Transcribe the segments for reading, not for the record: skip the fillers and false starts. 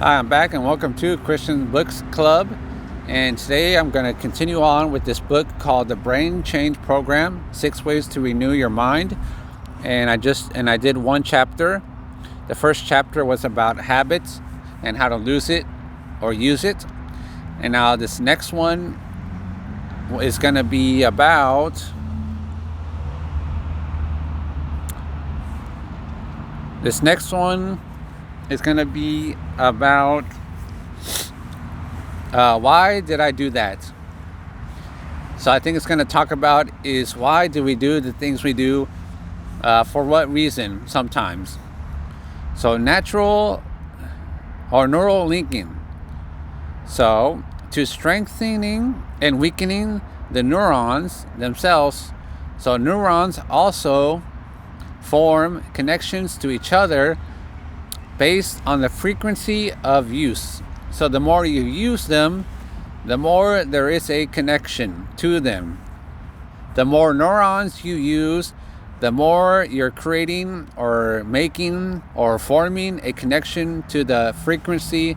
Hi, I'm back and welcome to Christian Books Club. And today I'm going to continue on with this book called The Brain Change Program: 6 Ways to Renew Your Mind. And I did one chapter. The first chapter was about habits and how to lose it or use it. And now this next one is going to be about why did I do that? So I think it's going to talk about is why do we do the things we do, for what reason sometimes. So natural or neural linking. So to strengthening and weakening the neurons themselves. So neurons also form connections to each other based on the frequency of use. So the more you use them, the more there is a connection to them. The more neurons you use, the more you're creating or making or forming a connection to the frequency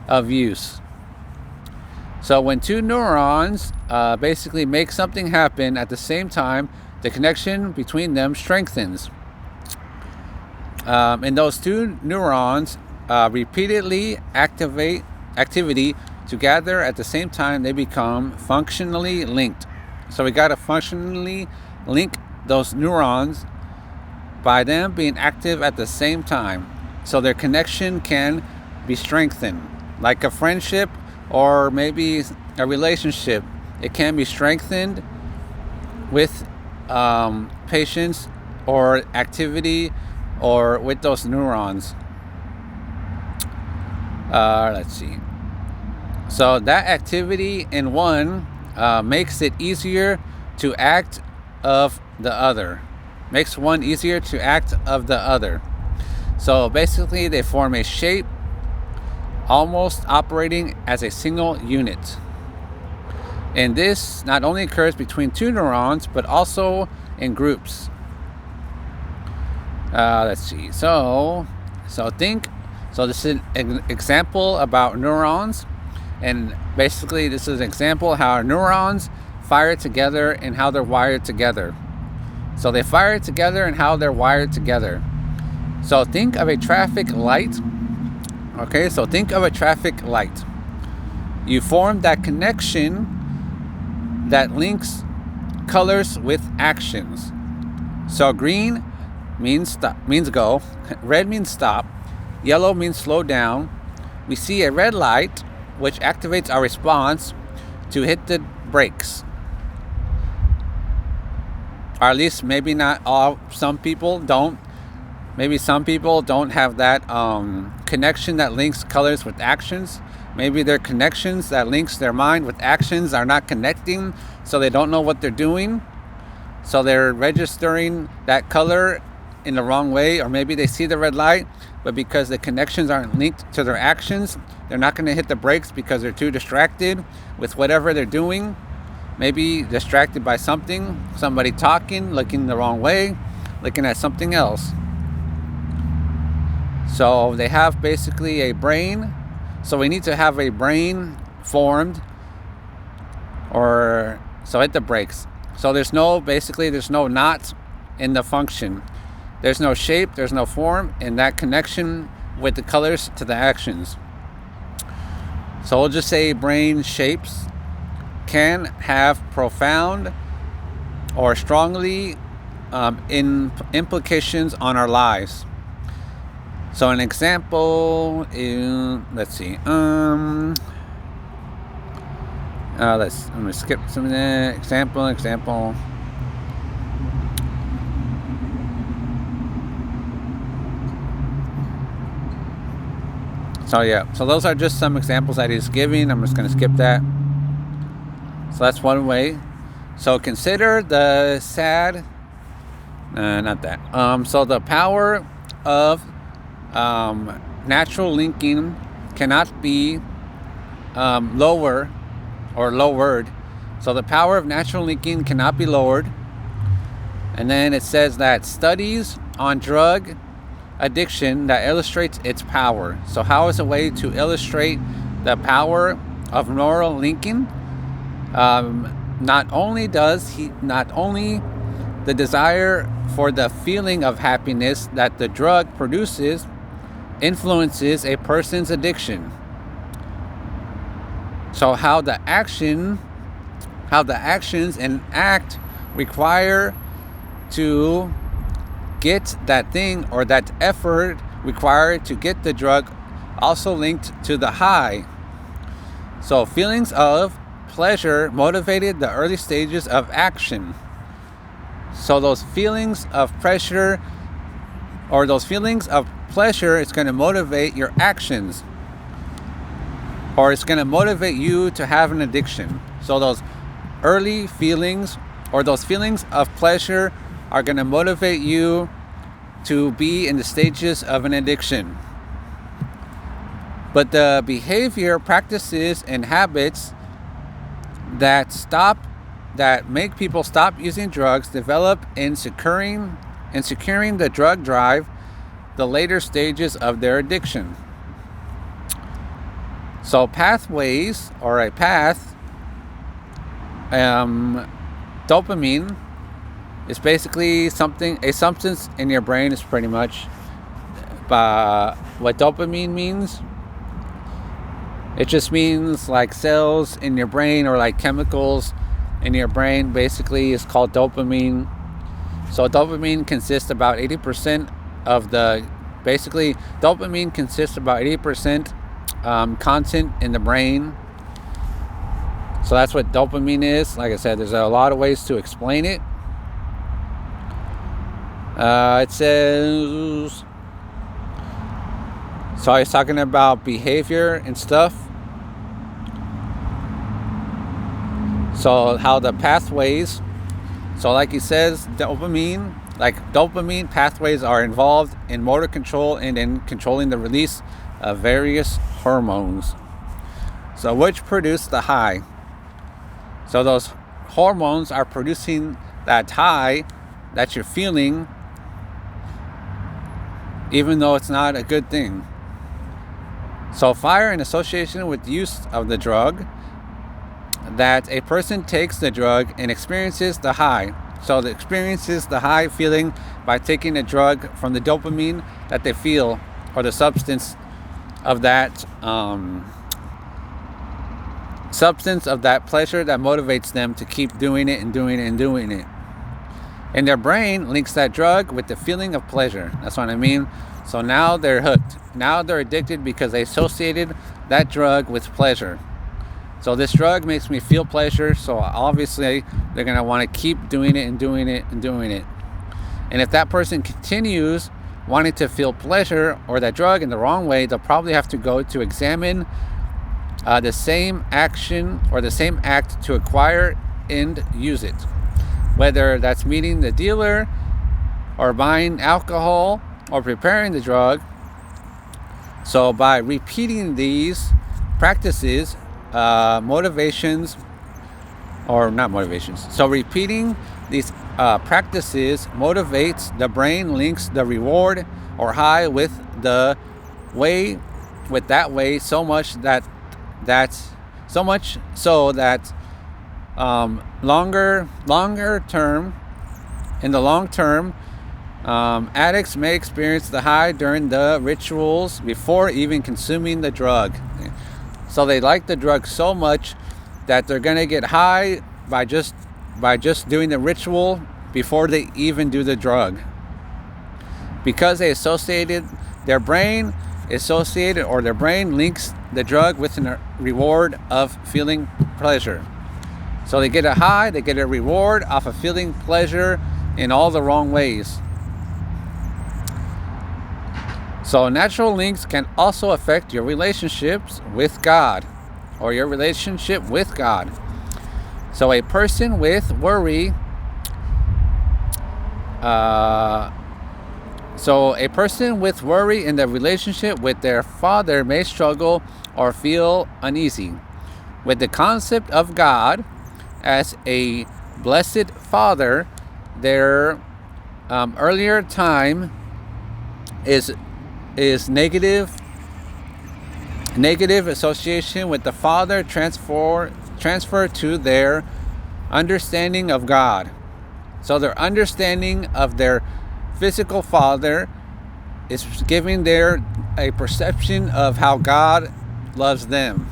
of use. So when two neurons basically make something happen at the same time, the connection between them strengthens. And those two neurons repeatedly activity together at the same time, they become functionally linked. So we got to functionally link those neurons by them being active at the same time, so their connection can be strengthened. Like a friendship or maybe a relationship, it can be strengthened with patience or activity or with those neurons. Let's see. So that activity in one makes it easier to act of the other. Makes one easier to act of the other. So basically they form a shape, almost operating as a single unit. And this not only occurs between two neurons, but also in groups. Let's see. So this is an example about neurons. And basically this is an example how our neurons fire together and how they're wired together. So they fire together and how they're wired together. So think of a traffic light. Okay, so think of a traffic light. You form that connection that links colors with actions. So green means go, red means stop, yellow means slow down. We see a red light, which activates our response to hit the brakes. Or at least maybe not all, some people don't. Maybe some people don't have that connection that links colors with actions. Maybe their connections that links their mind with actions are not connecting, so they don't know what they're doing. So they're registering that color in the wrong way, or maybe they see the red light, but because the connections aren't linked to their actions, they're not going to hit the brakes because they're too distracted with whatever they're doing. Maybe distracted by something, somebody talking, looking the wrong way, looking at something else. So they have basically a brain. So we need to have a brain formed, or so hit the brakes. So there's no knot in the function. There's no shape, there's no form in that connection with the colors to the actions. So we'll just say brain shapes can have profound or strongly implications on our lives. So an example is, let's see. I'm gonna skip some of that. Example. So those are just some examples that he's giving. I'm just going to skip that. So that's one way. So consider the so the power of natural linking cannot be lowered. So the power of natural linking cannot be lowered. And then it says that studies on drug addiction that illustrates its power. So how is a way to illustrate the power of neural linking? Not only the desire for the feeling of happiness that the drug produces influences a person's addiction. So how the actions and act require to get that thing, or that effort required to get the drug, also linked to the high. So feelings of pleasure motivated the early stages of action. So those feelings of pleasure is going to motivate your actions, or it's going to motivate you to have an addiction. So those early feelings, or those feelings of pleasure, are going to motivate you to be in the stages of an addiction. But the behavior, practices, and habits that make people stop using drugs develop in securing the drug drive, the later stages of their addiction. So pathways, or a path, dopamine is basically a substance in your brain, is pretty much what dopamine means. It just means like cells in your brain, or like chemicals in your brain, basically is called dopamine. So dopamine consists about 80% content in the brain. So that's what dopamine is. Like I said, there's a lot of ways to explain it. It says, so I was talking about behavior and stuff. So how the pathways, so like he says, dopamine pathways are involved in motor control and in controlling the release of various hormones, so which produce the high. So those hormones are producing that high that you're feeling, even though it's not a good thing. So fire in association with the use of the drug, that a person takes the drug and experiences the high. So it experiences the high feeling by taking the drug from the dopamine that they feel, or the substance of that pleasure that motivates them to keep doing it and doing it and doing it. And their brain links that drug with the feeling of pleasure. That's what I mean. So now they're hooked. Now they're addicted because they associated that drug with pleasure. So this drug makes me feel pleasure, so obviously they're going to want to keep doing it and doing it and doing it. And if that person continues wanting to feel pleasure or that drug in the wrong way, they'll probably have to go to examine the same action or the same act to acquire and use it. Whether that's meeting the dealer, or buying alcohol, or preparing the drug. So by repeating these practices, So repeating these practices motivates the brain, links the reward or high with that way so much so that in the long term, addicts may experience the high during the rituals before even consuming the drug. So they like the drug so much that they're going to get high by just doing the ritual before they even do the drug, because their brain links the drug with a reward of feeling pleasure. So they get a high, they get a reward off of feeling pleasure in all the wrong ways. So natural links can also affect your relationships with God, or your relationship with God. So a person with worry, in the relationship with their father may struggle or feel uneasy with the concept of God as a blessed Father. Their earlier time is negative association with the Father transfer to their understanding of God. So their understanding of their physical father is giving their a perception of how God loves them.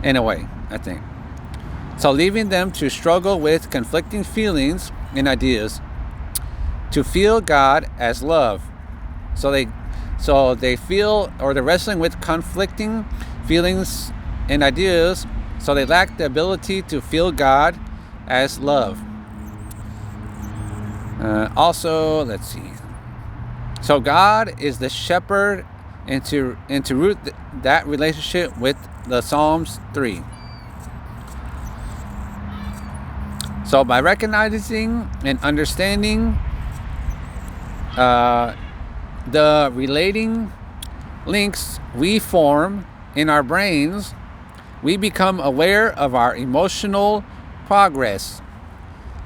In a way, I think. So leaving them to struggle with conflicting feelings and ideas to feel God as love. So they feel, or they're wrestling with conflicting feelings and ideas, so they lack the ability to feel God as love. Also, let's see. So God is the shepherd, and to root that relationship with the Psalms 3. So by recognizing and understanding the relating links we form in our brains, we become aware of our emotional progress.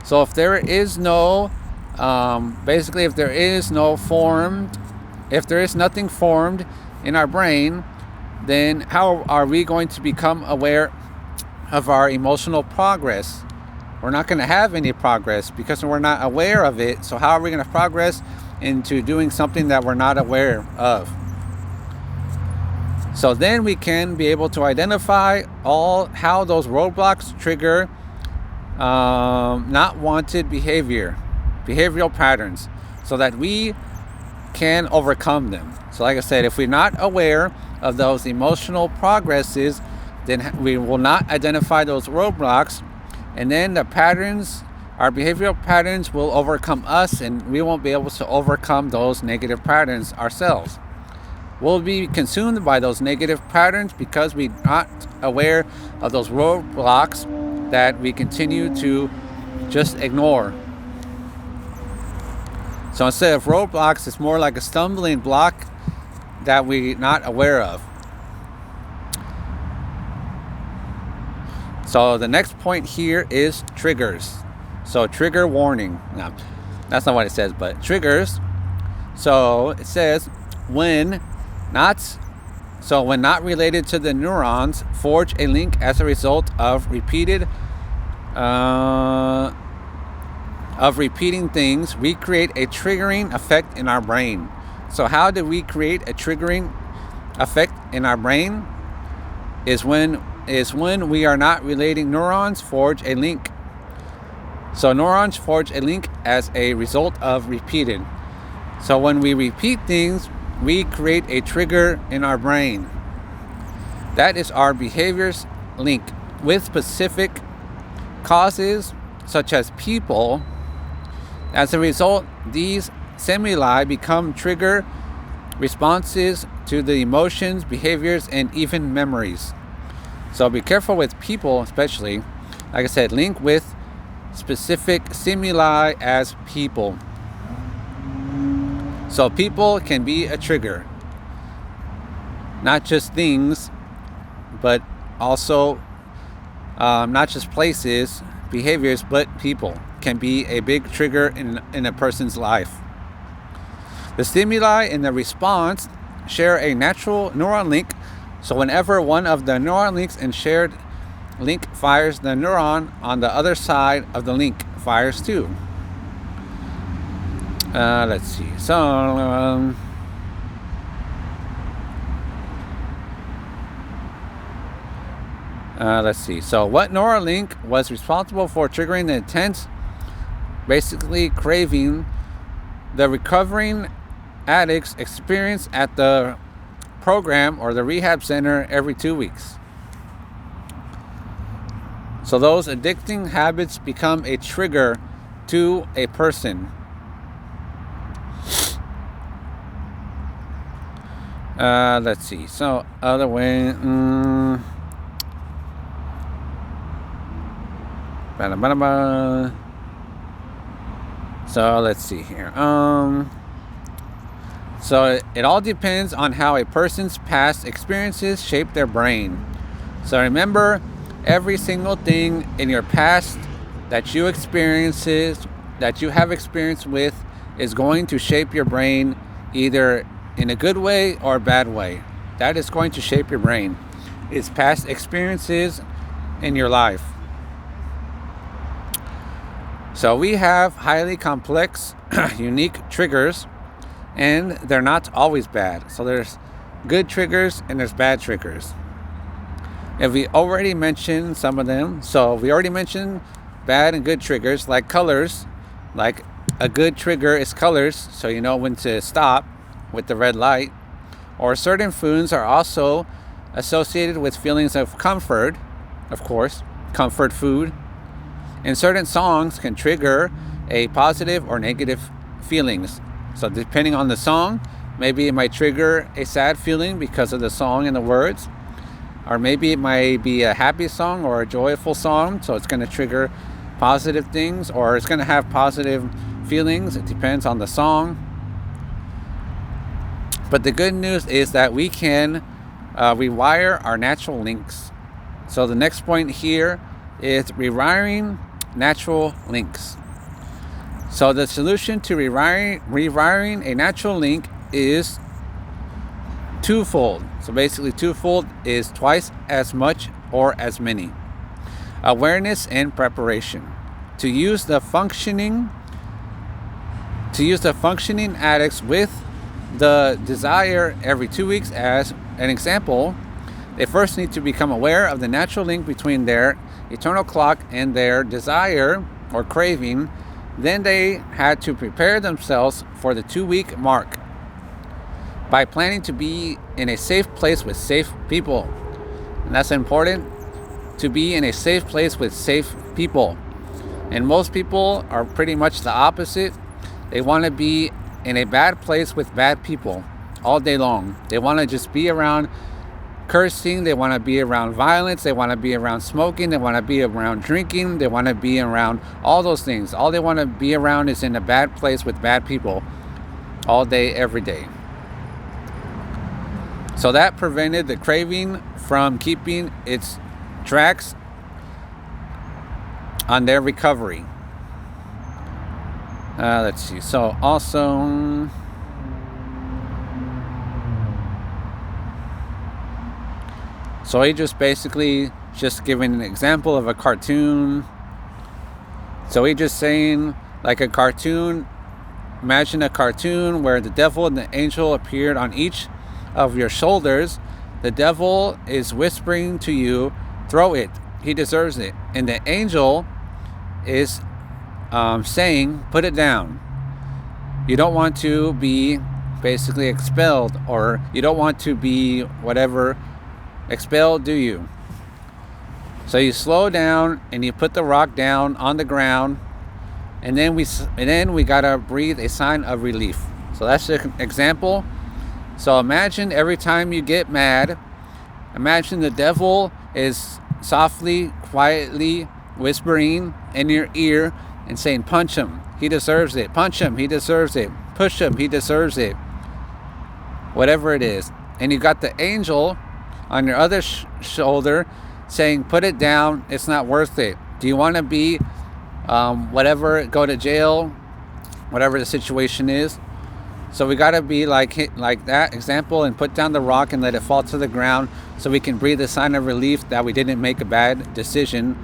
So if there is no if there is nothing formed in our brain, then how are we going to become aware of our emotional progress? We're not going to have any progress because we're not aware of it. So how are we going to progress into doing something that we're not aware of? So then we can be able to identify how those roadblocks trigger not wanted behavioral patterns, so that we can overcome them. So like I said, if we're not aware of those emotional progresses, then we will not identify those roadblocks, and then our behavioral patterns will overcome us, and we won't be able to overcome those negative patterns ourselves. We'll be consumed by those negative patterns because we're not aware of those roadblocks that we continue to just ignore. So instead of roadblocks, it's more like a stumbling block that we're not aware of. So the next point here is triggers. So trigger warning. No, that's not what it says, but triggers. So it says when not related to the neurons, forge a link as a result of repeating things, we create a triggering effect in our brain. So how do we create a triggering effect in our brain? Is when we are not relating. Neurons forge a link. So neurons forge a link as a result of repeated. So when we repeat things, we create a trigger in our brain. That is our behaviors link with specific causes, such as people. As a result, these stimuli become trigger responses to the emotions, behaviors, and even memories. So be careful with people, especially. Like I said, link with specific stimuli as people. So people can be a trigger. Not just things, but also not just places, behaviors, but people can be a big trigger in a person's life. The stimuli and the response share a natural neuron link. So whenever one of the neuron links and shared link fires, the neuron on the other side of the link fires too. Let's see. So let's see. So what neural link was responsible for triggering the intense, basically craving the recovering addicts experience at the program or the rehab center every 2 weeks? So those addicting habits become a trigger to a person. Let's see. So other way. So let's see here. So it all depends on how a person's past experiences shape their brain. So remember, every single thing in your past that you have experience with is going to shape your brain either in a good way or a bad way. That is going to shape your brain. It's past experiences in your life. So we have highly complex, unique triggers, and they're not always bad. So there's good triggers and there's bad triggers. And we already mentioned some of them. So we already mentioned bad and good triggers, like colors. Like a good trigger is colors, so you know when to stop with the red light. Or certain foods are also associated with feelings of comfort, of course, comfort food. And certain songs can trigger a positive or negative feelings. So depending on the song, maybe it might trigger a sad feeling because of the song and the words. Or maybe it might be a happy song or a joyful song, so it's going to trigger positive things, or it's going to have positive feelings. It depends on the song. But the good news is that we can rewire our natural links. So the next point here is rewiring natural links. So the solution to rewiring a natural link is twofold. So basically twofold is twice as much or as many. Awareness and preparation. To use the functioning addicts with the desire every 2 weeks as an example, they first need to become aware of the natural link between their eternal clock and their desire or craving. Then they had to prepare themselves for the 2-week mark by planning to be in a safe place with safe people. And that's important, to be in a safe place with safe people. And most people are pretty much the opposite. They want to be in a bad place with bad people all day long. They want to just be around cursing. They want to be around violence. They want to be around smoking. They want to be around drinking. They want to be around all those things. All they want to be around is in a bad place with bad people all day, every day. So that prevented the craving from keeping its tracks on their recovery. Let's see. So also, so he just basically just giving an example of a cartoon. So he just saying like a cartoon. Imagine a cartoon where the devil and the angel appeared on each of your shoulders. The devil is whispering to you, throw it, he deserves it. And the angel is saying, put it down. You don't want to be basically expelled, or you don't want to be whatever expelled, do you? So you slow down and you put the rock down on the ground, and then we gotta breathe a sign of relief. So that's an example. So imagine every time you get mad, imagine the devil is softly, quietly whispering in your ear and saying, punch him, he deserves it. Punch him, he deserves it. Push him, he deserves it. Whatever it is. And you got the angel on your other shoulder saying, put it down, it's not worth it. Do you want to be whatever, go to jail, whatever the situation is? So we got to be like that example and put down the rock and let it fall to the ground so we can breathe a sign of relief that we didn't make a bad decision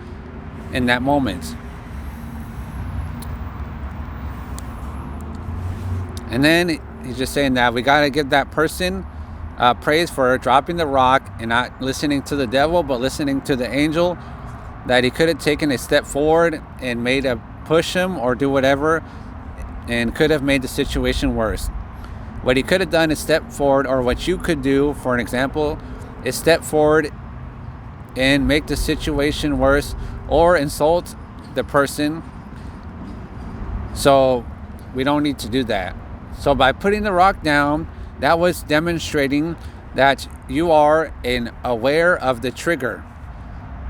in that moment. And then he's just saying that we got to give that person praise for dropping the rock and not listening to the devil, but listening to the angel, that he could have taken a step forward and made a push him or do whatever, and could have made the situation worse. What he could have done is step forward, or what you could do, for an example, is step forward and make the situation worse or insult the person. So we don't need to do that. So by putting the rock down, that was demonstrating that you are aware of the trigger.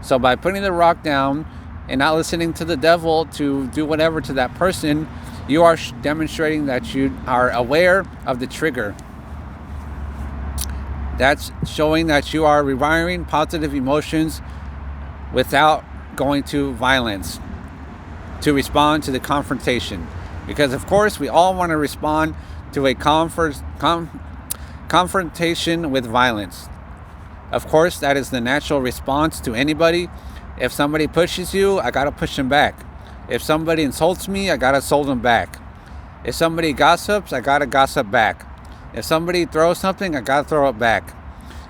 So by putting the rock down and not listening to the devil to do whatever to that person, you are demonstrating that you are aware of the trigger. That's showing that you are rewiring positive emotions without going to violence to respond to the confrontation. Because of course we all want to respond to a confrontation with violence. Of course, that is the natural response to anybody. If somebody pushes you, I gotta push them back. If somebody insults me, I gotta insult them back. If somebody gossips, I gotta gossip back. If somebody throws something, I gotta throw it back.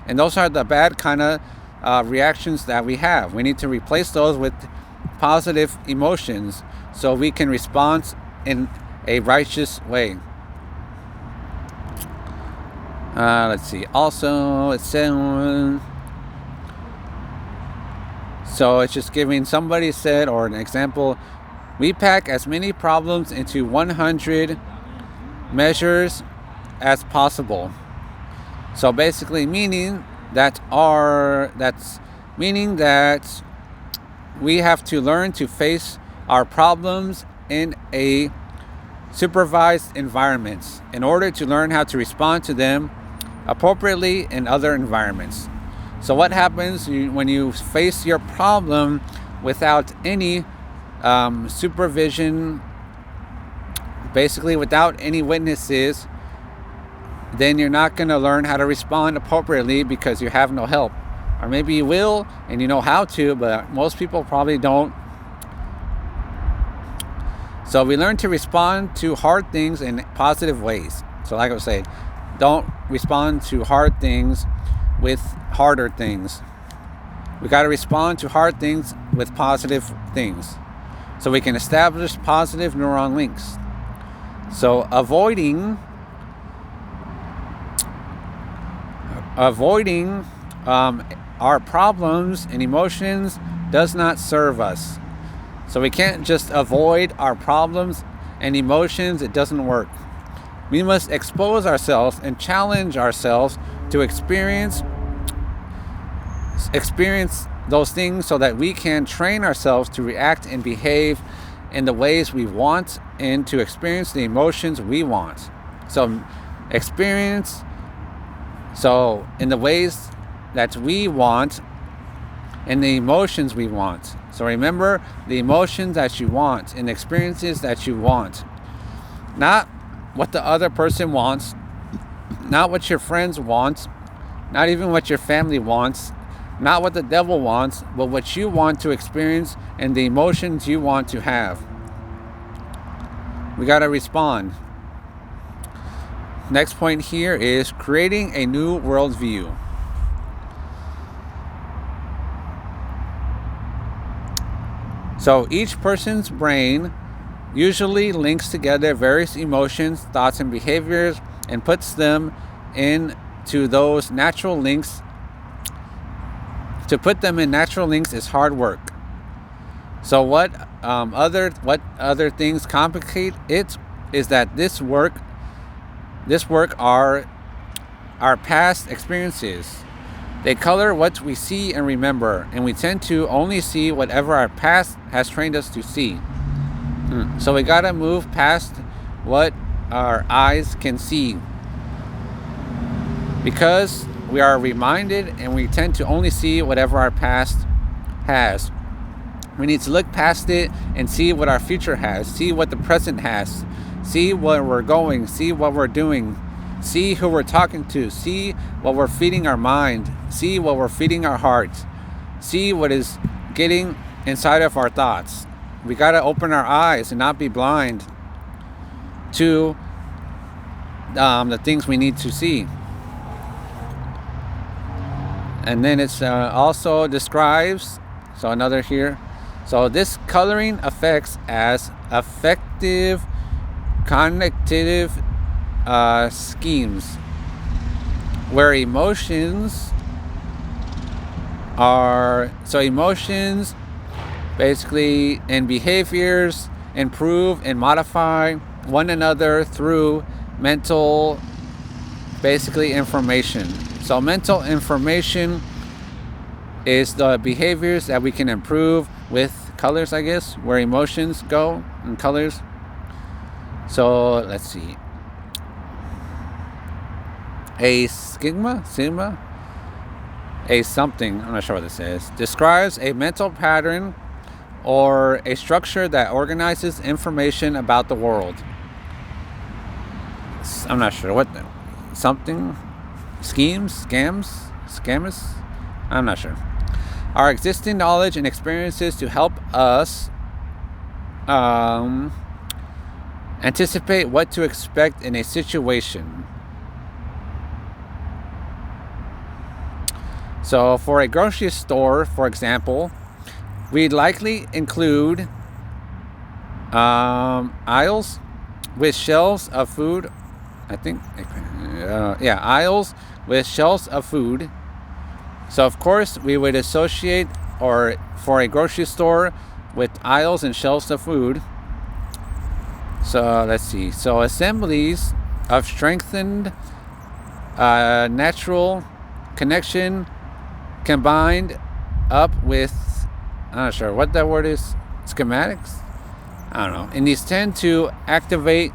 And those are the bad kind of reactions that we have. We need to replace those with positive emotions so we can respond in a righteous way. Let's see. Also, it's so it's just giving somebody said, or an example, we pack as many problems into 100 measures as possible. So basically meaning that we have to learn to face our problems in a supervised environment in order to learn how to respond to them appropriately in other environments. So what happens when you face your problem without any supervision, basically without any witnesses, then you're not going to learn how to respond appropriately because you have no help. Or maybe you will and you know how to, but most people probably don't. So we learn to respond to hard things in positive ways. So like I was saying, don't respond to hard things with harder things. We got to respond to hard things with positive things so we can establish positive neuron links. So avoiding our problems and emotions does not serve us. So we can't just avoid our problems and emotions. It doesn't work. We must expose ourselves and challenge ourselves to experience those things so that we can train ourselves to react and behave in the ways we want and to experience the emotions we want. So in the ways that we want and the emotions we want. So remember the emotions that you want and the experiences that you want. Not what the other person wants, not what your friends want, not even what your family wants, not what the devil wants, but what you want to experience and the emotions you want to have. We got to respond. Next point here is creating a new worldview. So each person's brain usually links together various emotions, thoughts, and behaviors and puts them into those natural links. To put them in natural links is hard work. So what other things complicate it is that this work are our past experiences. They color what we see and remember, and we tend to only see whatever our past has trained us to see. So we gotta move past what our eyes can see, because we are reminded and we tend to only see whatever our past has. We need to look past it and see what our future has, see what the present has, see where we're going, see what we're doing, see who we're talking to, see what we're feeding our mind, see what we're feeding our hearts, see what is getting inside of our thoughts. We got to open our eyes and not be blind to the things we need to see. And then it's also describes, so another here. So this coloring affects as affective cognitive schemes, where emotions basically and behaviors improve and modify one another through mental information. So mental information is the behaviors that we can improve with colors, I guess, where emotions go in colors. So let's see. A sigma, a something, I'm not sure what this is, describes a mental pattern or a structure that organizes information about the world. I'm not sure what something scammers. I'm not sure. Our existing knowledge and experiences to help us anticipate what to expect in a situation. So, for a grocery store, for example, we'd likely include aisles with shelves of food. I think, aisles with shelves of food. So, of course, we would associate, or for a grocery store, with aisles and shelves of food. So, let's see. So, assemblies of strengthened natural connection combined up with, I'm not sure what that word is, schematics? I don't know. And these tend to activate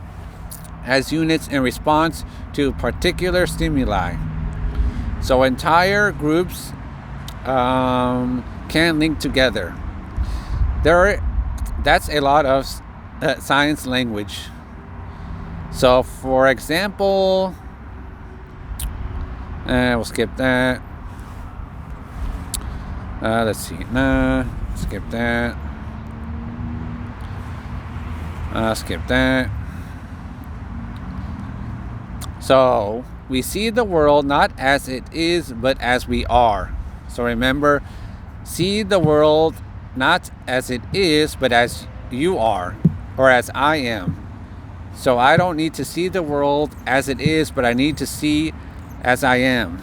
as units in response to particular stimuli. So entire groups can link together. That's a lot of science language. So, for example, we'll skip that. Let's see. Skip that. Skip that. So, we see the world not as it is, but as we are. So remember, see the world not as it is, but as you are, or as I am. So I don't need to see the world as it is, but I need to see as I am.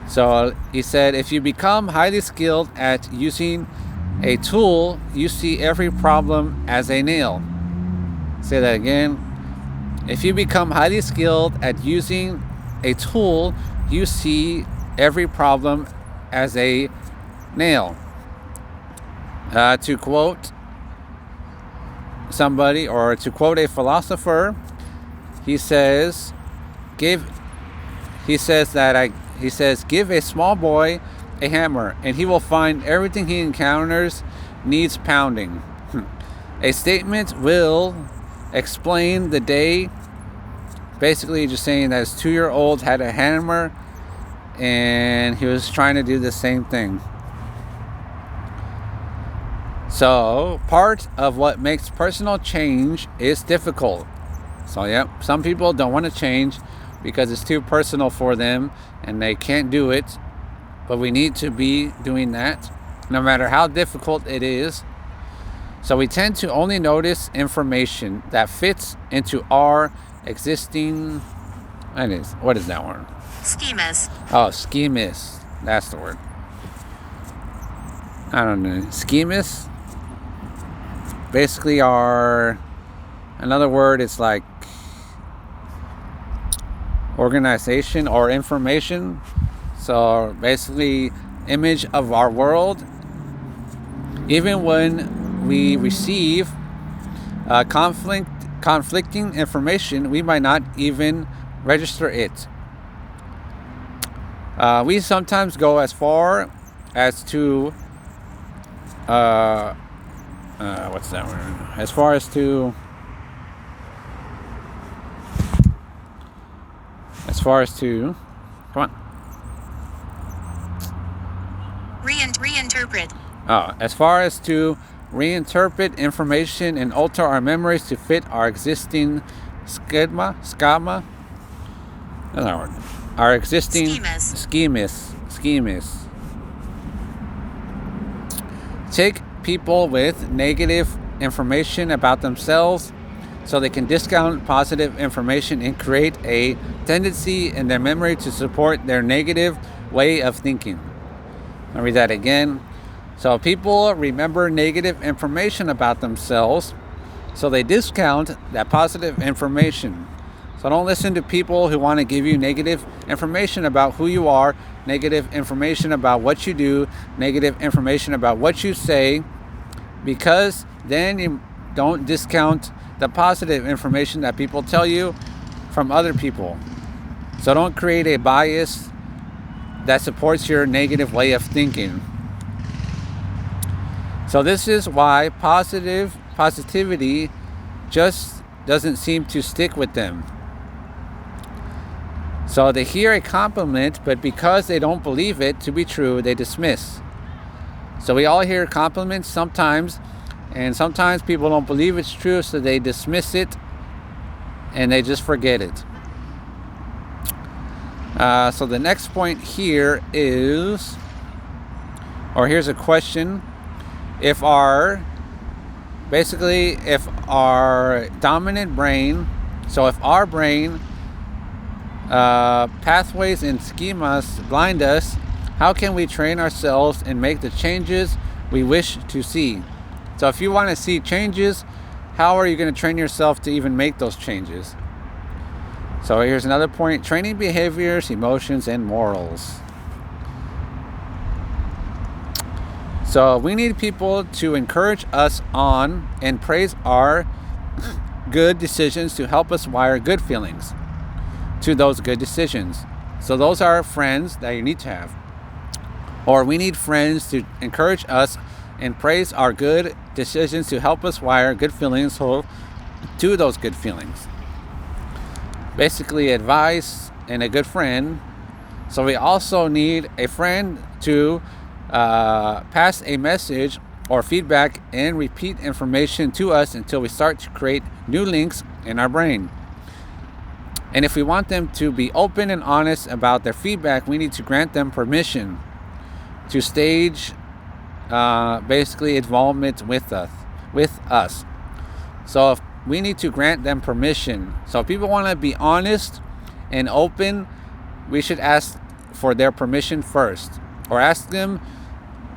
So he said, if you become highly skilled at using a tool, you see every problem as a nail. Say that again. If you become highly skilled at using a tool, you see every problem as a nail. To quote somebody, or to quote a philosopher, he says, give a small boy a hammer, and he will find everything he encounters needs pounding. A statement will explain the day. Basically, just saying that his 2-year-old had a hammer, and he was trying to do the same thing. So, part of what makes personal change is difficult. So, some people don't want to change because it's too personal for them and they can't do it. But we need to be doing that, no matter how difficult it is. So we tend to only notice information that fits into our existing... What is that word? Schemas. Oh, schemas. That's the word. I don't know. Schemas basically are... Another word is like organization or information. So basically, image of our world. Even when we receive conflicting information, we might not even register it. We sometimes go as far as to what's that word? As far as to come on. Reinterpret. As far as to reinterpret information and alter our memories to fit our existing schema. That's our word. Our existing schemas. Take people with negative information about themselves so they can discount positive information and create a tendency in their memory to support their negative way of thinking. I'll read that again. So people remember negative information about themselves, so they discount that positive information. So don't listen to people who want to give you negative information about who you are, negative information about what you do, negative information about what you say, because then you don't discount the positive information that people tell you from other people. So don't create a bias that supports your negative way of thinking. So this is why positivity just doesn't seem to stick with them. So they hear a compliment, but because they don't believe it to be true, they dismiss. So we all hear compliments sometimes, and sometimes people don't believe it's true, so they dismiss it and they just forget it. So the next point here is, or here's a question: if our dominant brain, so if our brain pathways and schemas blind us, how can we train ourselves and make the changes we wish to see? So if you want to see changes, how are you going to train yourself to even make those changes? So here's another point: training behaviors, emotions, and morals. So we need people to encourage us on and praise our good decisions to help us wire good feelings to those good decisions. So those are friends that you need to have. Or we need friends to encourage us and praise our good decisions to help us wire good feelings to those good feelings. Basically, advice and a good friend. So we also need a friend to pass a message or feedback and repeat information to us until we start to create new links in our brain. And if we want them to be open and honest about their feedback, we need to grant them permission to stage basically involvement with us. So if we need to grant them permission. So if people want to be honest and open, we should ask for their permission first. Or ask them,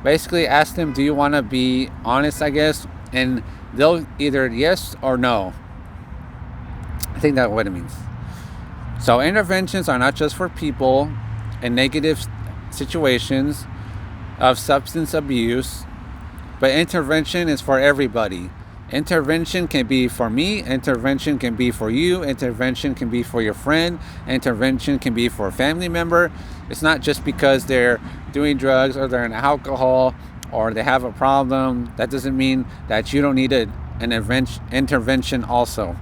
do you want to be honest, I guess? And they'll either yes or no. I think that's what it means. So interventions are not just for people in negative situations of substance abuse, but intervention is for everybody. Intervention can be for me, intervention can be for you, intervention can be for your friend, intervention can be for a family member. It's not just because they're doing drugs or they're in alcohol or they have a problem. That doesn't mean that you don't need an intervention also.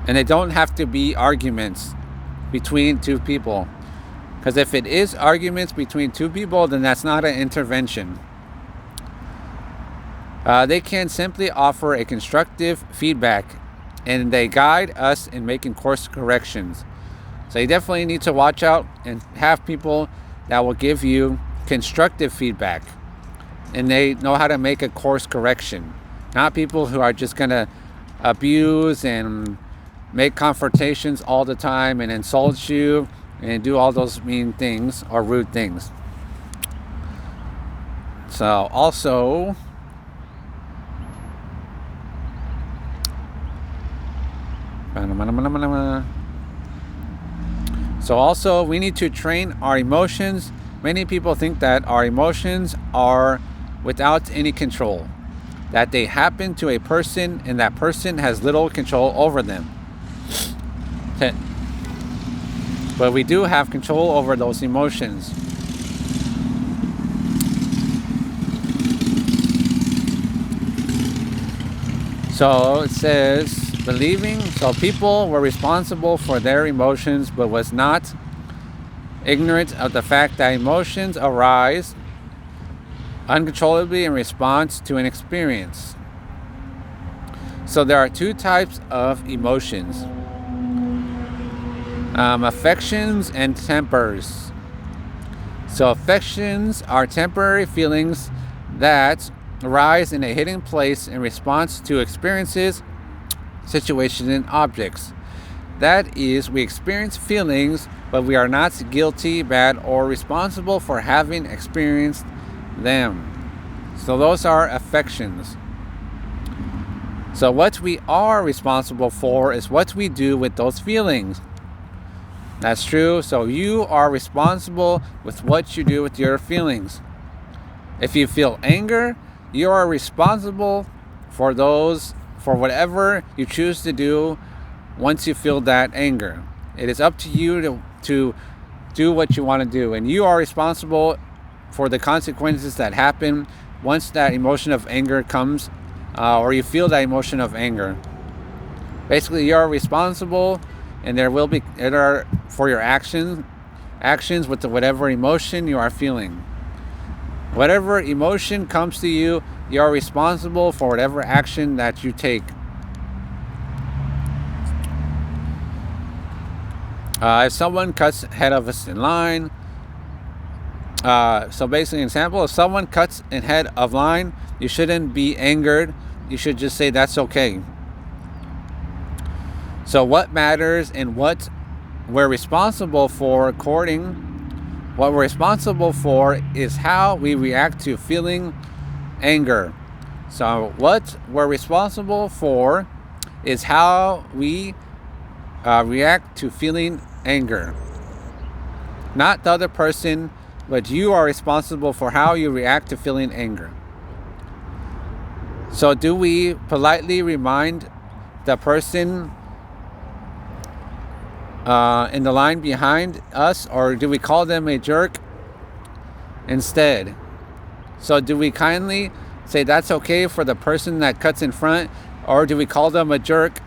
And they don't have to be arguments between two people. Because if it is arguments between two people, then that's not an intervention. They can simply offer a constructive feedback, and they guide us in making course corrections. So you definitely need to watch out and have people that will give you constructive feedback, and they know how to make a course correction. Not people who are just going to abuse and make confrontations all the time and insult you and do all those mean things or rude things. So also, we need to train our emotions. Many people think that our emotions are without any control, that they happen to a person and that person has little control over them. But we do have control over those emotions. So it says, believing, so people were responsible for their emotions, but was not ignorant of the fact that emotions arise uncontrollably in response to an experience. So there are two types of emotions. Affections and tempers. So affections are temporary feelings that arise in a hidden place in response to experiences, situations, and objects. That is, we experience feelings, but we are not guilty, bad, or responsible for having experienced them. So those are affections. So what we are responsible for is what we do with those feelings. That's true. So you are responsible with what you do with your feelings. If you feel anger, you are responsible for whatever you choose to do once you feel that anger. It is up to you to do what you want to do, and you are responsible for the consequences that happen once that emotion of anger comes, or you feel that emotion of anger. Basically, you're responsible, and there are for your actions with whatever emotion you are feeling. Whatever emotion comes to you, you are responsible for whatever action that you take. If someone cuts ahead of us in line, so basically, an example: if someone cuts ahead of line, you shouldn't be angered. You should just say that's okay. So what matters and what we're responsible for, what we're responsible for is how we react to feeling anger. So what we're responsible for is how we react to feeling anger. Not the other person, but you are responsible for how you react to feeling anger. So do we politely remind the person in the line behind us, or do we call them a jerk instead? So do we kindly say that's okay for the person that cuts in front, or do we call them a jerk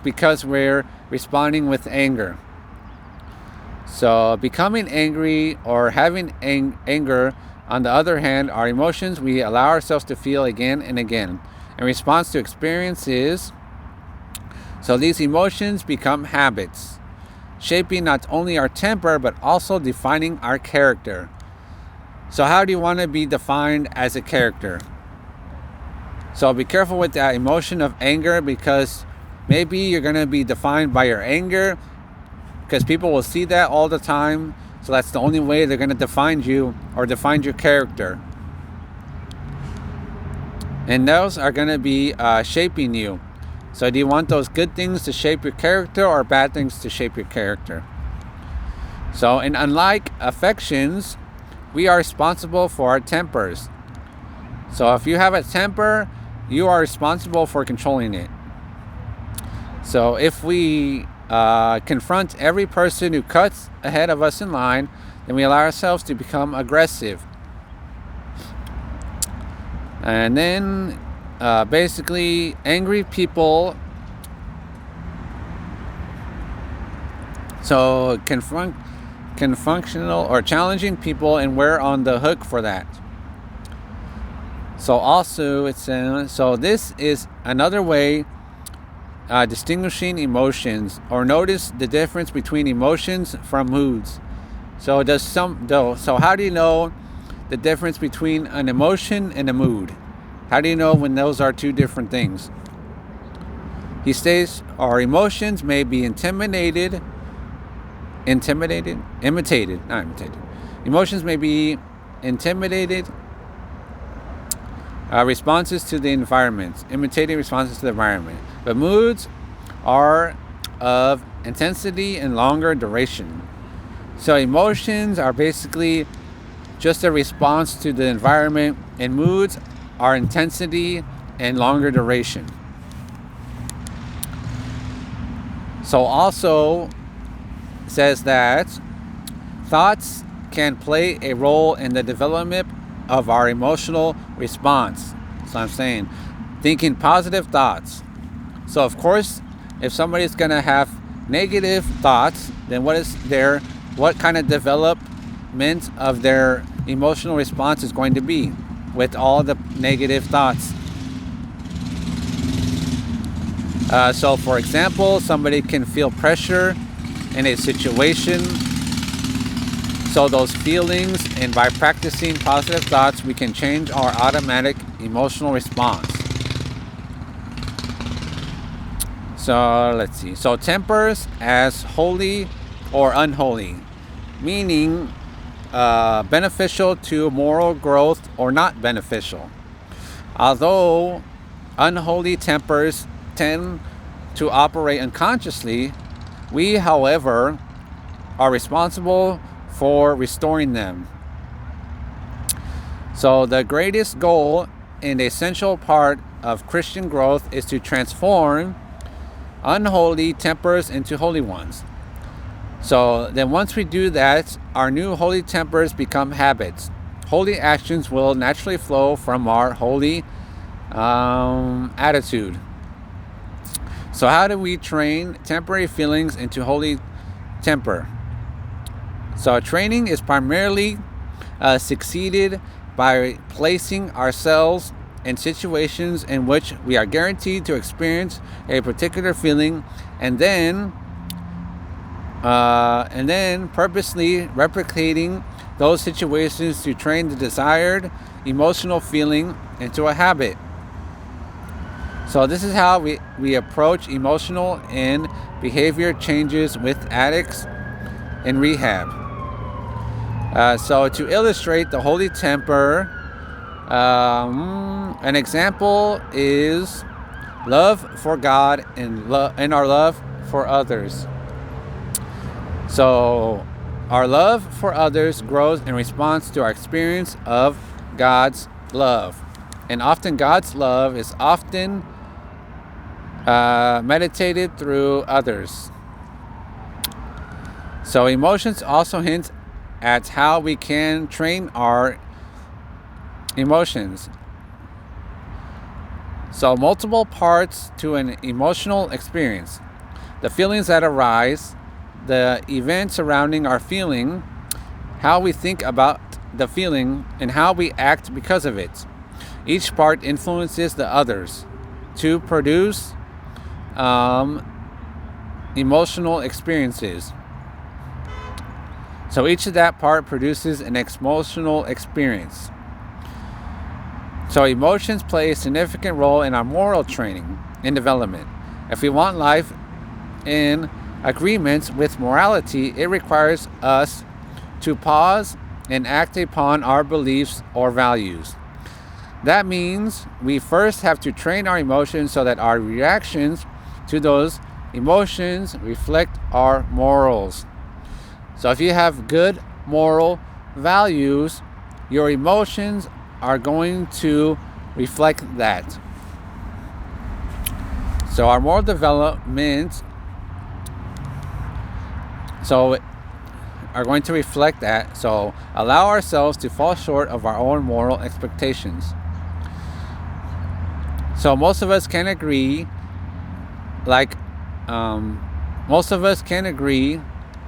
because we're responding with anger? So becoming angry or having anger, on the other hand, are emotions we allow ourselves to feel again and again in response to experiences. So these emotions become habits, shaping not only our temper but also defining our character. So how do you want to be defined as a character? So be careful with that emotion of anger, because maybe you're going to be defined by your anger, because people will see that all the time. So that's the only way they're going to define you or define your character. And those are going to be shaping you. So do you want those good things to shape your character or bad things to shape your character? So, and unlike affections, we are responsible for our tempers. So if you have a temper, you are responsible for controlling it. So if we confront every person who cuts ahead of us in line, then we allow ourselves to become aggressive. And then basically, angry people can functional or challenging people, and we're on the hook for that. So also it's so this is another way distinguishing emotions, or notice the difference between emotions from moods. So how do you know the difference between an emotion and a mood? How do you know when those are two different things? He states our emotions may be imitated. Emotions may be intimidated responses to the environment, imitating responses to the environment. But moods are of intensity and longer duration. So emotions are basically just a response to the environment, and moods are intensity and longer duration. So also says that thoughts can play a role in the development of our emotional response. So I'm saying thinking positive thoughts. So of course, if somebody's going to have negative thoughts, then what kind of development of their emotional response is going to be with all the negative thoughts? So for example, somebody can feel pressure in a situation. So those feelings, and by practicing positive thoughts, we can change our automatic emotional response. So let's see. So tempers as holy or unholy, meaning beneficial to moral growth or not beneficial. Although unholy tempers tend to operate unconsciously, we, however, are responsible for restoring them. So the greatest goal and essential part of Christian growth is to transform unholy tempers into holy ones. So then once we do that, our new holy tempers become habits. Holy actions will naturally flow from our holy attitude. So how do we train temporary feelings into holy temper? So training is primarily succeeded by placing ourselves in situations in which we are guaranteed to experience a particular feeling, and then purposely replicating those situations to train the desired emotional feeling into a habit. So this is how we approach emotional and behavior changes with addicts in rehab. So to illustrate the holy temper, an example is love for God and our love for others. So our love for others grows in response to our experience of God's love. And often God's love is often meditated through others. So emotions also hint at how we can train our emotions. So multiple parts to an emotional experience: the feelings that arise, the events surrounding our feeling, how we think about the feeling, and how we act because of it. Each part influences the others to produce emotional experiences. So each of that part produces an emotional experience. So emotions play a significant role in our moral training and development. If we want life in agreement with morality, it requires us to pause and act upon our beliefs or values. That means we first have to train our emotions so that our reactions to those emotions reflect our morals. So if you have good moral values, your emotions are going to reflect that. So our moral development are going to reflect that. So allow ourselves to fall short of our own moral expectations. So most of us can agree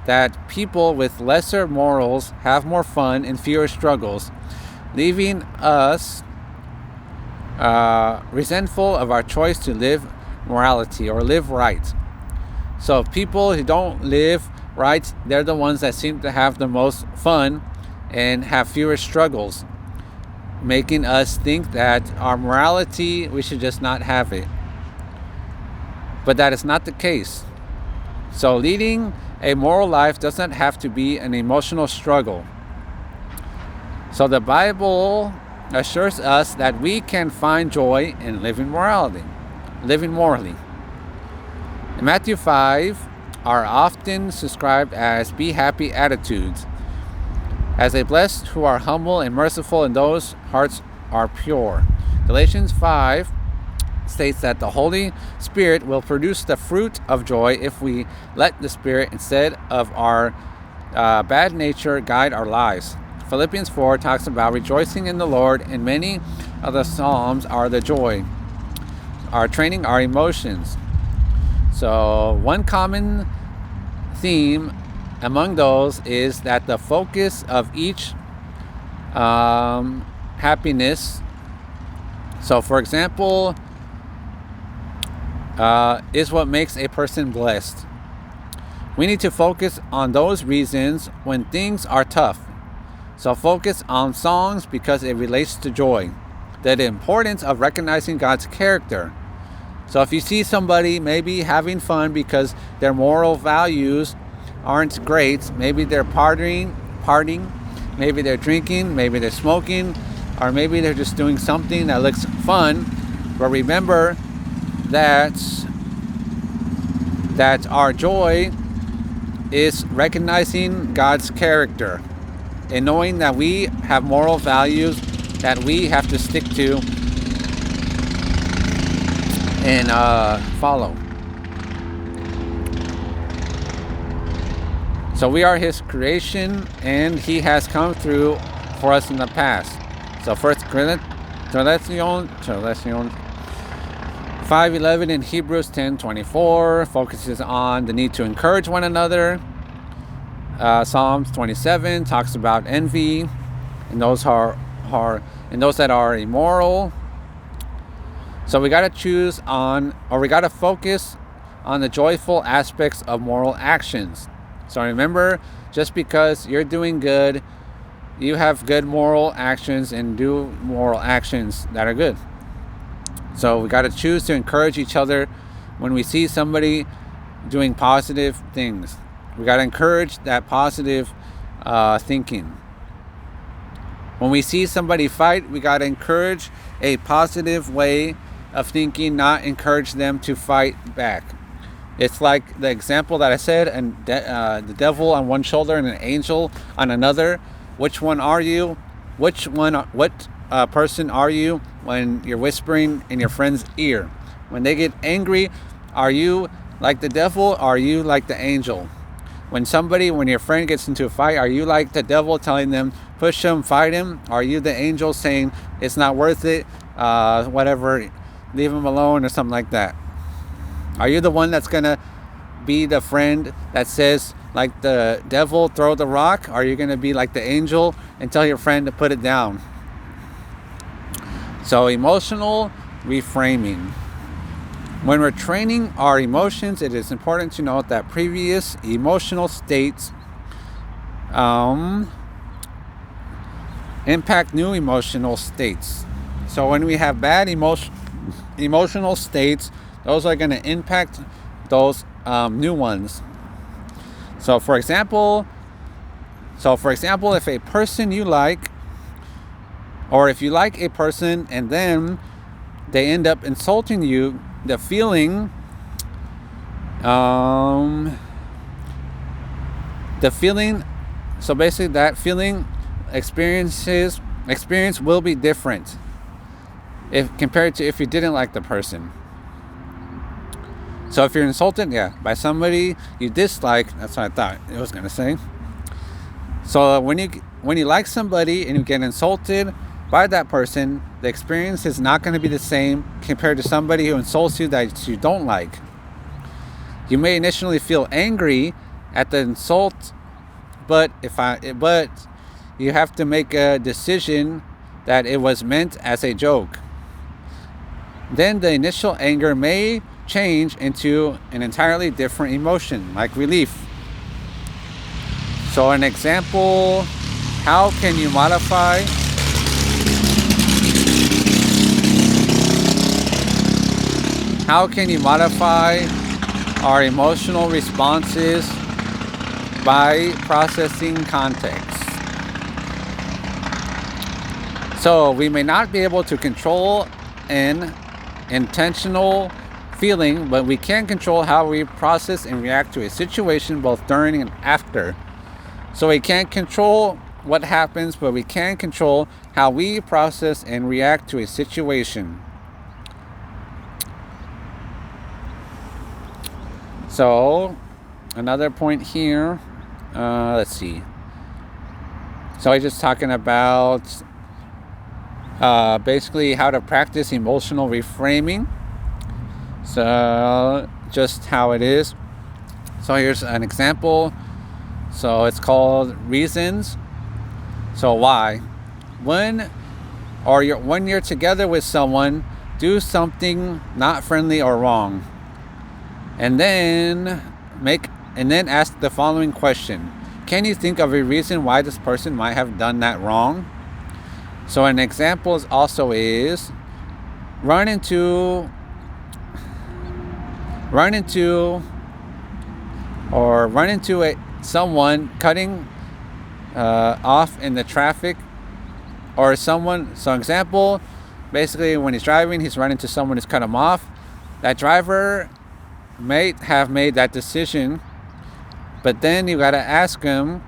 that people with lesser morals have more fun and fewer struggles, leaving us resentful of our choice to live morality or live right. So people who don't live right, they're the ones that seem to have the most fun and have fewer struggles, making us think that our morality, we should just not have it. But that is not the case. So leading a moral life doesn't have to be an emotional struggle. So the Bible assures us that we can find joy in living morally. In Matthew 5 are often described as be happy attitudes, as they blessed who are humble and merciful, and those hearts are pure. Galatians 5 states that the Holy Spirit will produce the fruit of joy if we let the Spirit, instead of our bad nature, guide our lives. Philippians 4 talks about rejoicing in the Lord, and many of the Psalms are the joy, are training our emotions. So one common theme among those is that the focus of each happiness, so for example, is what makes a person blessed. We need to focus on those reasons when things are tough. So focus on songs because it relates to joy. The importance of recognizing God's character. So if you see somebody maybe having fun because their moral values aren't great, maybe they're partying, maybe they're drinking, maybe they're smoking, or maybe they're just doing something that looks fun, but remember that our joy is recognizing God's character and knowing that we have moral values that we have to stick to and follow. So we are his creation, and he has come through for us in the past. So First Corinthians 5:11 and Hebrews 10:24 focuses on the need to encourage one another. Psalms 27 talks about envy and those that are immoral. So we got to we got to focus on the joyful aspects of moral actions. So remember, just because you're doing good, you have good moral actions and do moral actions that are good. So we got to choose to encourage each other when we see somebody doing positive things. We got to encourage that positive thinking. When we see somebody fight, we got to encourage a positive way of thinking, not encourage them to fight back. It's like the example that I said, and the devil on one shoulder and an angel on another. Which one are you? What person are you when you're whispering in your friend's ear? When they get angry, are you like the devil or are you like the angel? When your friend gets into a fight, are you like the devil telling them, push him, fight him? Are you the angel saying, it's not worth it, whatever, leave him alone or something like that? Are you the one that's going to be the friend that says, like the devil, throw the rock? Or are you going to be like the angel and tell your friend to put it down? So emotional reframing. When we're training our emotions, it is important to note that previous emotional states impact new emotional states. So when we have bad emotional states, those are going to impact those new ones. So for example, if a person you like, or if you like a person and then they end up insulting you, the feeling, so basically that feeling experience will be different if compared to if you didn't like the person. So if you're insulted, by somebody you dislike, that's what I thought it was gonna say. So when you like somebody and you get insulted by that person, the experience is not going to be the same compared to somebody who insults you that you don't like. You may initially feel angry at the insult, but you have to make a decision that it was meant as a joke. Then the initial anger may change into an entirely different emotion, like relief. So an example, how can you modify our emotional responses by processing context? So we may not be able to control an intentional feeling, but we can control how we process and react to a situation both during and after. So we can't control what happens, but we can control how we process and react to a situation. So another point here, let's see. So I'm just talking about basically how to practice emotional reframing. So just how it is. So here's an example. So it's called reasons. So why? When you're together with someone, do something not friendly or wrong. And then ask the following question. Can you think of a reason why this person might have done that wrong? So an example also is run into someone cutting off in the traffic, or someone. So example, basically when he's driving, he's running into someone who's cut him off. That driver may have made that decision, but then you got to ask him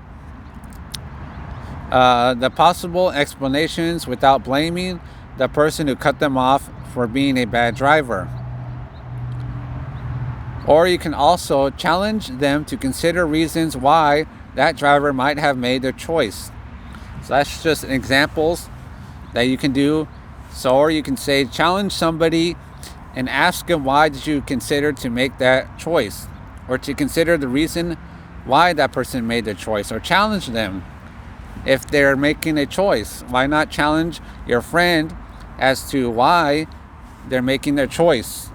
the possible explanations without blaming the person who cut them off for being a bad driver. Or you can also challenge them to consider reasons why that driver might have made their choice. So that's just examples that you can do. So, or you can say, challenge somebody and ask them, why did you consider to make that choice? Or to consider the reason why that person made the choice. Or challenge them if they're making a choice. Why not challenge your friend as to why they're making their choice?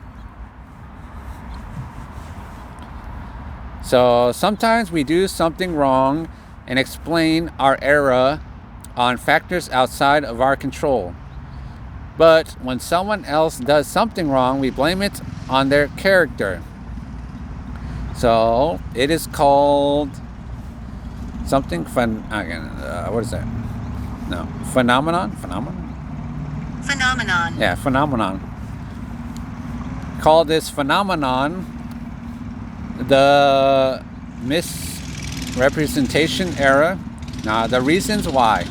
So sometimes we do something wrong and explain our error on factors outside of our control. But when someone else does something wrong, we blame it on their character. So it is called something fun. What is that? No, phenomenon. Yeah, phenomenon. Call this phenomenon the misrepresentation error. Now, the reasons why.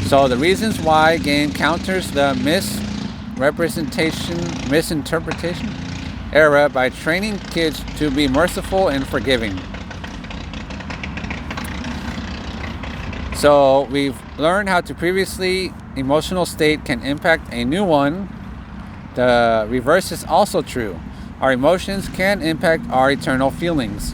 So the reasons why game counters the misinterpretation error by training kids to be merciful and forgiving. So we've learned how to previously emotional state can impact a new one. The reverse is also true. Our emotions can impact our eternal feelings.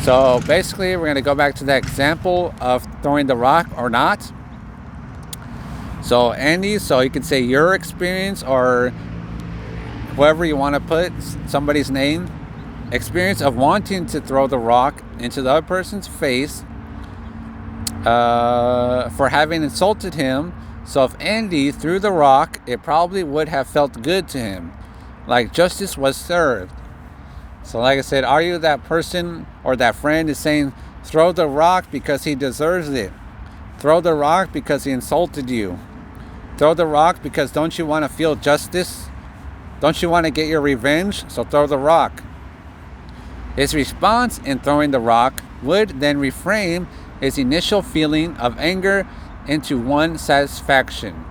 So basically, we're going to go back to that example of throwing the rock or not. So Andy, so you can say your experience, or whoever you want to put somebody's name, experience of wanting to throw the rock into the other person's face for having insulted him. So if Andy threw the rock, it probably would have felt good to him, like justice was served. So like I said, are you that person or that friend is saying, throw the rock because he deserves it. Throw the rock because he insulted you. Throw the rock because don't you want to feel justice? Don't you want to get your revenge? So throw the rock. His response in throwing the rock would then reframe his initial feeling of anger into one satisfaction.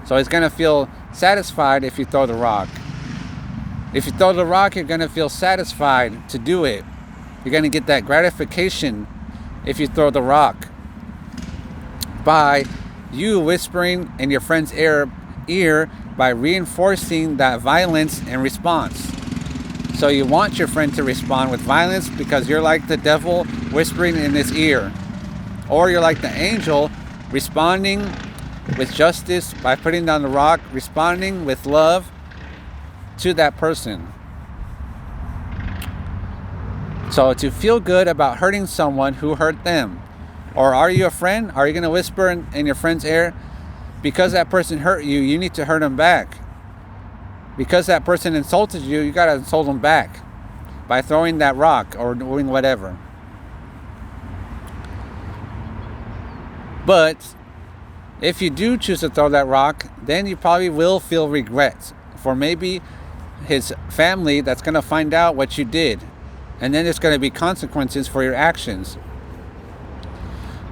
So he's going to feel satisfied if you throw the rock. If you throw the rock, you're going to feel satisfied to do it. You're going to get that gratification if you throw the rock by you whispering in your friend's ear by reinforcing that violence and response. So you want your friend to respond with violence because you're like the devil whispering in his ear. Or you're like the angel responding with justice by putting down the rock, responding with love to that person. So to feel good about hurting someone who hurt them. Or are you a friend? Are you going to whisper in your friend's ear, because that person hurt you, you need to hurt them back. Because that person insulted you, you got to insult them back by throwing that rock or doing whatever. But if you do choose to throw that rock, then you probably will feel regret for maybe his family that's going to find out what you did. And then there's going to be consequences for your actions.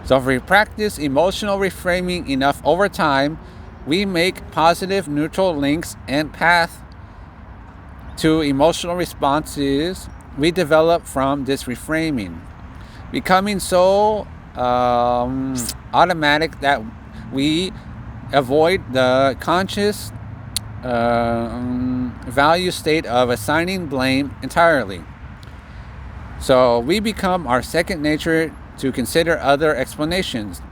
So if we practice emotional reframing enough over time, we make positive neutral links and path to emotional responses we develop from this reframing, becoming so automatic that we avoid the conscious value state of assigning blame entirely. So we become our second nature to consider other explanations,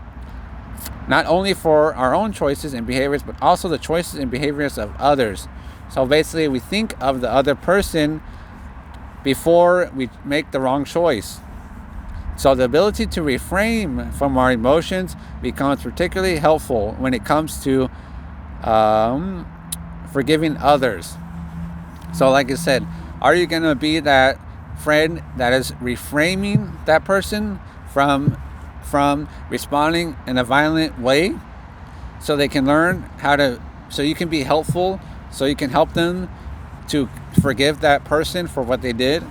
not only for our own choices and behaviors, but also the choices and behaviors of others. So basically, we think of the other person before we make the wrong choice. So the ability to reframe from our emotions becomes particularly helpful when it comes to forgiving others. So like I said, are you going to be that friend that is reframing that person from responding in a violent way, so they can learn how to, so you can be helpful, so you can help them to forgive that person for what they did?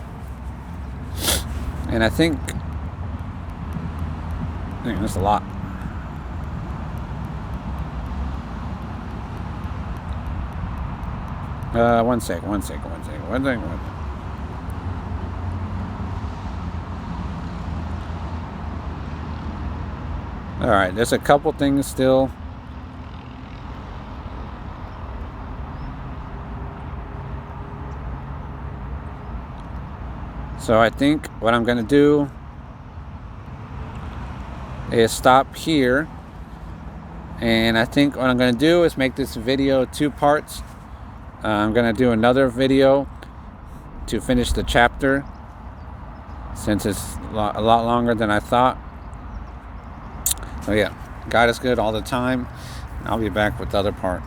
And I think that's a lot. One second. All right, there's a couple things still. So I think what I'm gonna do is stop here, and I think what I'm gonna do is make this video 2 parts. I'm gonna do another video to finish the chapter, since it's a lot longer than I thought. So yeah, God is good all the time. I'll be back with the other part.